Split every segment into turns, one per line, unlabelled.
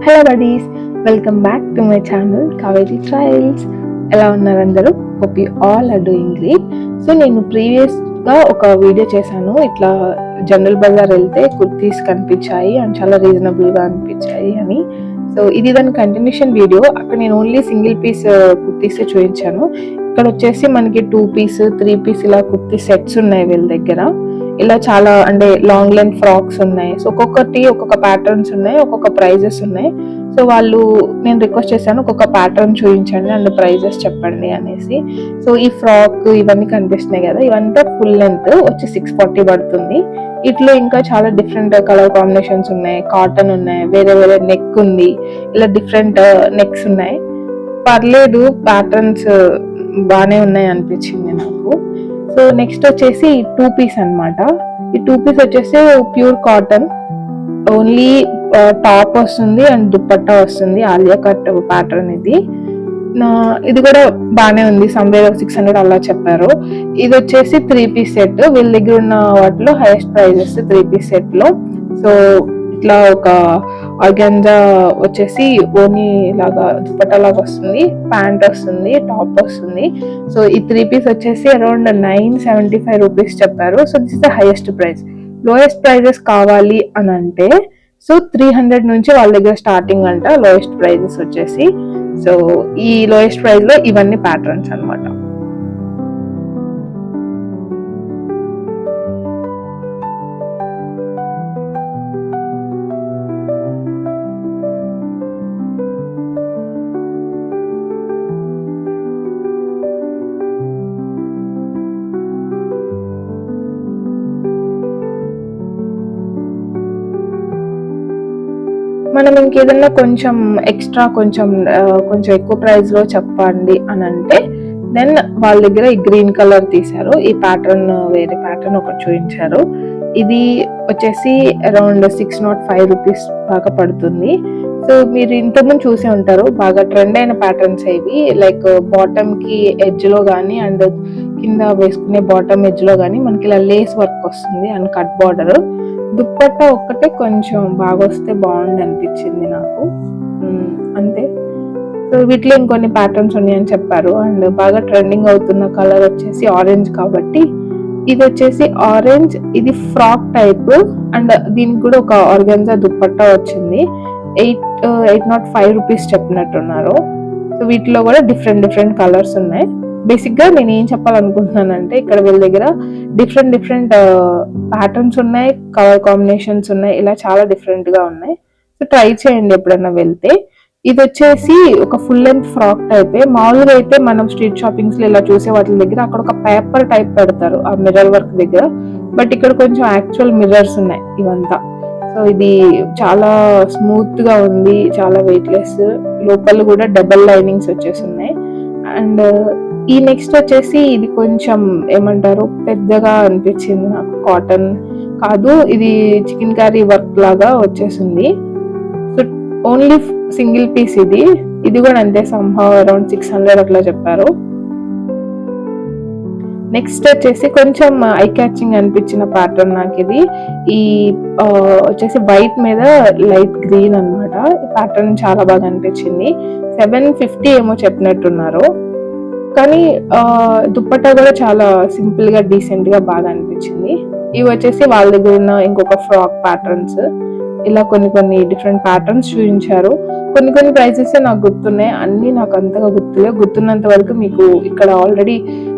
Hello buddies, welcome back to my channel Kaveri trails. ఎలా ఉన్నారు అందరూ? Hope you all are doing great. So నేను ప్రీవియస్గా ఒక వీడియో చేశాను, ఇట్లా జనరల్ బజార్ వెళ్తే కుర్తీస్ కనిపించాయి అండ్ చాలా రీజనబుల్గా అనిపించాయి అని. సో ఇది దాని కంటిన్యూషన్ వీడియో. అక్కడ నేను ఓన్లీ సింగిల్ పీస్ కుర్తీస్ చూపించాను. ఇక్కడ వచ్చేసి మనకి 2 పీస్ 3 పీస్ ఇలా కుర్తీ సెట్స్ ఉన్నాయి వీళ్ళ దగ్గర. ఇలా చాలా అంటే లాంగ్ లెంత్ ఫ్రాక్స్ ఉన్నాయి. సో ఒక్కొక్కటి ఒక్కొక్క ప్యాటర్న్స్ ఉన్నాయి, ఒక్కొక్క ప్రైజెస్ ఉన్నాయి. సో నేను రిక్వెస్ట్ చేశాను ఒక్కొక్క ప్యాటర్న్ చూపించండి అండ్ ప్రైజెస్ చెప్పండి అనేసి. సో ఈ ఫ్రాక్ ఇవన్నీ కనిపిస్తున్నాయి కదా, ఇవంతా ఫుల్ లెంత్ వచ్చి 640 పడుతుంది. ఇట్లా ఇంకా చాలా డిఫరెంట్ కలర్ కాంబినేషన్స్ ఉన్నాయి, కాటన్ ఉన్నాయి, వేరే వేరే నెక్ ఉంది, ఇలా డిఫరెంట్ నెక్స్ ఉన్నాయి. పర్లేదు, ప్యాటర్న్స్ బాగానే ఉన్నాయి అనిపించింది నాకు. సో నెక్స్ట్ వచ్చేసి 2 పీస్ అనమాట. ఈ 2 పీస్ వచ్చేసి ప్యూర్ కాటన్, ఓన్లీ టాప్ వస్తుంది అండ్ దుపట్టా వస్తుంది, ఆలియా కట్ ప్యాటర్న్. ఇది కూడా బాగానే ఉంది, సమ్వేర్ 600 అలా చెప్పారు. ఇది వచ్చేసి 3 పీస్ సెట్. వీళ్ళ దగ్గర ఉన్న వాటిలో హైయెస్ట్ ప్రైజెస్ 3 పీస్ సెట్ లో. సో ఇట్లా ఒక ఆర్గాంజా వచ్చేసి ఓనీ లాగా దుపట్టా లాగా వస్తుంది, ప్యాంట్ వస్తుంది, టాప్ వస్తుంది. సో ఈ 3 పీస్ వచ్చేసి అరౌండ్ 975 రూపీస్ చెప్పారు. So this is the highest price. Lowest prices కావాలి అని అంటే సో 300 నుంచి వాళ్ళ దగ్గర స్టార్టింగ్ అంట లోయెస్ట్ ప్రైజెస్ వచ్చేసి. సో ఈ లోయెస్ట్ ప్రైస్ లో ఇవన్నీ ప్యాటర్న్స్ అనమాట. మనం ఇంకేదన్నా కొంచెం ఎక్స్ట్రా కొంచెం ఎక్కువ ప్రైస్ లో చెప్పండి అని అంటే దెన్ వాళ్ళ దగ్గర ఈ గ్రీన్ కలర్ తీశారు. ఈ ప్యాటర్న్ వేరే ప్యాటర్న్ ఒకటి చూపించారు. ఇది వచ్చేసి అరౌండ్ 605 రూపీస్ దాకా పడుతుంది. సో మీరు ఇంతకుముందు చూసే ఉంటారు, బాగా ట్రెండ్ అయిన ప్యాటర్న్స్ ఇవి. లైక్ బాటమ్ కి ఎడ్జ్ లో కానీ అండ్ కింద వేసుకునే బాటమ్ ఎడ్జ్ లో కానీ మనకి ఇలా లేస్ వర్క్ వస్తుంది అండ్ కట్ బార్డర్. దుప్పట్టా ఒక్కటే కొంచెం బాగా వస్తే బాగుంది అనిపించింది నాకు, అంతే. సో వీటిలో ఇంకొన్ని ప్యాటర్న్స్ ఉన్నాయని చెప్పారు. అండ్ బాగా ట్రెండింగ్ అవుతున్న కలర్ వచ్చేసి ఆరెంజ్ కాబట్టి ఇది వచ్చేసి ఆరెంజ్. ఇది ఫ్రాక్ టైప్ అండ్ దీనికి కూడా ఒక ఆర్గాన్జా దుప్పట్టా వచ్చింది. 805 రూపీస్ చెప్పినట్టున్నారు. సో వీటిలో కూడా డిఫరెంట్ కలర్స్ ఉన్నాయి. బేసిక్ గా నేను ఏం చెప్పాలనుకుంటున్నానంటే ఇక్కడ వీళ్ళ దగ్గర డిఫరెంట్ ప్యాటర్న్స్ ఉన్నాయి, కలర్ కాంబినేషన్స్ ఉన్నాయి, ఇలా చాలా డిఫరెంట్ గా ఉన్నాయి. సో ట్రై చేయండి ఎప్పుడైనా వెళ్తే. ఇది వచ్చేసి ఒక ఫుల్ లెంత్ ఫ్రాక్ టైపే. మామూలుగా అయితే మనం స్ట్రీట్ షాపింగ్స్ లో ఇలా చూసే వాటి దగ్గర అక్కడ ఒక పేపర్ టైప్ పెడతారు ఆ మిర్రర్ వర్క్ దగ్గర, బట్ ఇక్కడ కొంచెం యాక్చువల్ మిర్రర్స్ ఉన్నాయి ఇవంతా. సో ఇది చాలా స్మూత్ గా ఉంది, చాలా వెయిట్ లెస్. లోపల కూడా డబల్ లైనింగ్స్ వచ్చేసి ఉన్నాయి. అండ్ ఈ నెక్స్ట్ వచ్చేసి ఇది కొంచెం ఏమంటారు పెద్దగా అనిపించింది నాకు. కాటన్ కాదు, ఇది చికెన్ కర్రీ వర్క్ లాగా వచ్చేసింది. సో ఓన్లీ సింగిల్ పీస్ ఇది కూడా అంతే, సంహౌ అరౌండ్ 600 అట్లా చెప్పారు. నెక్స్ట్ వచ్చేసి కొంచెం ఐ క్యాచింగ్ అనిపించిన ప్యాటర్న్ నాకు ఇది. ఈ వచ్చేసి వైట్ మీద లైట్ గ్రీన్ అనమాట. ఈ ప్యాటర్న్ చాలా బాగా అనిపించింది. 750 ఏమో చెప్పినట్టున్నారు. కానీ దుప్పట్టా కూడా చాలా సింపుల్ గా డీసెంట్ గా బాగా అనిపించింది. ఇవి వచ్చేసి వాళ్ళ దగ్గర ఉన్న ఇంకొక ఫ్రాక్ ప్యాటర్న్స్. ఇలా కొన్ని డిఫరెంట్ ప్యాటర్న్స్ చూపించారు. కొన్ని ప్రైజెస్ నాకు గుర్తున్నాయి, అన్ని నాకు అంతగా గుర్తున్నంత వరకు మీకు ఇక్కడ ఆల్రెడీ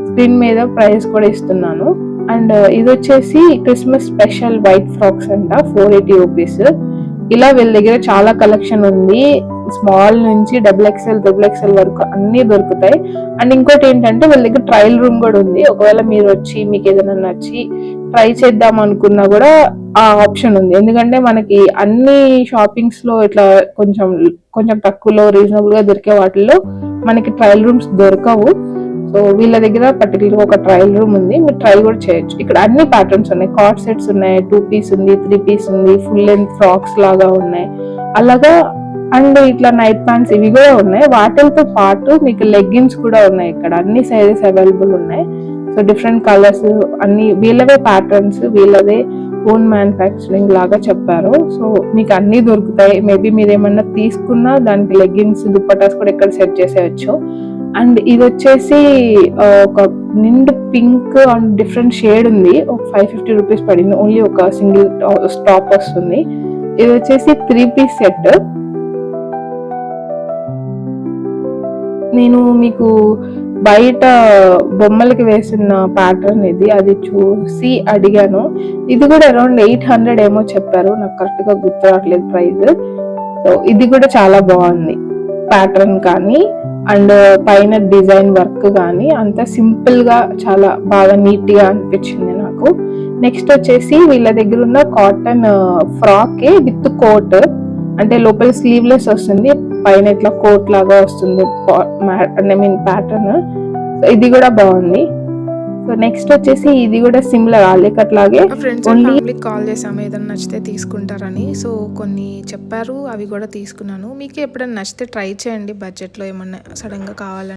స్క్రీన్ మీద ప్రైస్ కూడా ఇస్తున్నాను. అండ్ ఇది వచ్చేసి క్రిస్మస్ స్పెషల్ వైట్ ఫ్రాక్స్ అంట, 480 రూపీస్. ఇలా వీళ్ళ దగ్గర చాలా కలెక్షన్ ఉంది, స్మాల్ నుంచి XXL వరకు అన్ని దొరుకుతాయి. అండ్ ఇంకోటి ఏంటంటే వీళ్ళ దగ్గర ట్రయల్ రూమ్ కూడా ఉంది. ఒకవేళ మీరు వచ్చి మీకు ఏదైనా నచ్చి ట్రై చేద్దాం అనుకున్నా కూడా ఆ ఆప్షన్ ఉంది. ఎందుకంటే మనకి అన్ని షాపింగ్స్ లో ఇట్లా కొంచెం తక్కువలో రీజనబుల్ గా దొరికే వాటిల్లో మనకి ట్రయల్ రూమ్స్ దొరకవు. సో వీళ్ళ దగ్గర పర్టికులర్ ఒక ట్రయల్ రూమ్ ఉంది, మీరు ట్రై కూడా చేయొచ్చు. ఇక్కడ అన్ని ప్యాటర్న్స్ ఉన్నాయి, కార్డ్ సెట్స్ ఉన్నాయి, 2 పీస్ ఉంది, 3 పీస్ ఉంది, ఫుల్ లెంత్ ఫ్రాక్స్ లాగా ఉన్నాయి అలాగా. అండ్ ఇట్లా నైట్ ప్యాంట్స్ ఇవి కూడా ఉన్నాయి. వాటితో పాటు మీకు లెగ్గిన్స్ కూడా ఉన్నాయి. ఇక్కడ అన్ని సైజెస్ అవైలబుల్ ఉన్నాయి. సో డిఫరెంట్ కలర్స్ అన్ని వీళ్ళవే ప్యాటర్న్స్, వీళ్ళదే ఓన్ మ్యానుఫ్యాక్చరింగ్ లాగా చెప్పారు. సో మీకు అన్నీ దొరుకుతాయి. మేబీ మీరు ఏమన్నా తీసుకున్నా దానికి లెగ్గిన్స్ దుప్పటాస్ కూడా ఇక్కడ సెట్ చేసేయచ్చు. అండ్ ఇది వచ్చేసి ఒక నిండు పింక్ అండ్ డిఫరెంట్ షేడ్ ఉంది. ఒక 550 రూపీస్ పడింది. ఓన్లీ ఒక సింగిల్ టాప్ వస్తుంది. ఇది వచ్చేసి 3 పీస్ సెట్. నేను మీకు బయట బొమ్మలకి వేసిన ప్యాటర్న్ ఇది, అది చూసి అడిగాను. ఇది కూడా అరౌండ్ 800 ఏమో చెప్పారు, నాకు కరెక్ట్ గా గుర్తు రావట్లేదు ప్రైస్. సో ఇది కూడా చాలా బాగుంది ప్యాటర్న్ కానీ అండ్ పైన డిజైన్ వర్క్ కానీ అంత సింపుల్ గా చాలా బాగా నీట్ గా అనిపించింది నాకు. నెక్స్ట్ వచ్చేసి వీళ్ళ దగ్గర ఉన్న కాటన్ ఫ్రాక్ విత్ కోట్, అంటే లోపల స్లీవ్లెస్ వస్తుంది, పైన ఇట్లా కోట్ లాగా వస్తుంది, ఐ మీన్ ప్యాటర్న్. సో ఇది కూడా బాగుంది. సో నెక్స్ట్ వచ్చేసి ఇది కూడా సిమిలర్ ఆలికట్ లాగే.
ఫ్రెండ్స్ అండ్ ఫ్యామిలీకి కాల్ చేసాము ఏదైనా నచ్చితే తీసుకుంటారని. సో కొన్ని చెప్పారు, అవి కూడా తీసుకున్నాను. మీకు ఎప్పుడైనా నచ్చితే ట్రై చేయండి, బడ్జెట్లో ఏమన్నా సడన్గా కావాలంటే.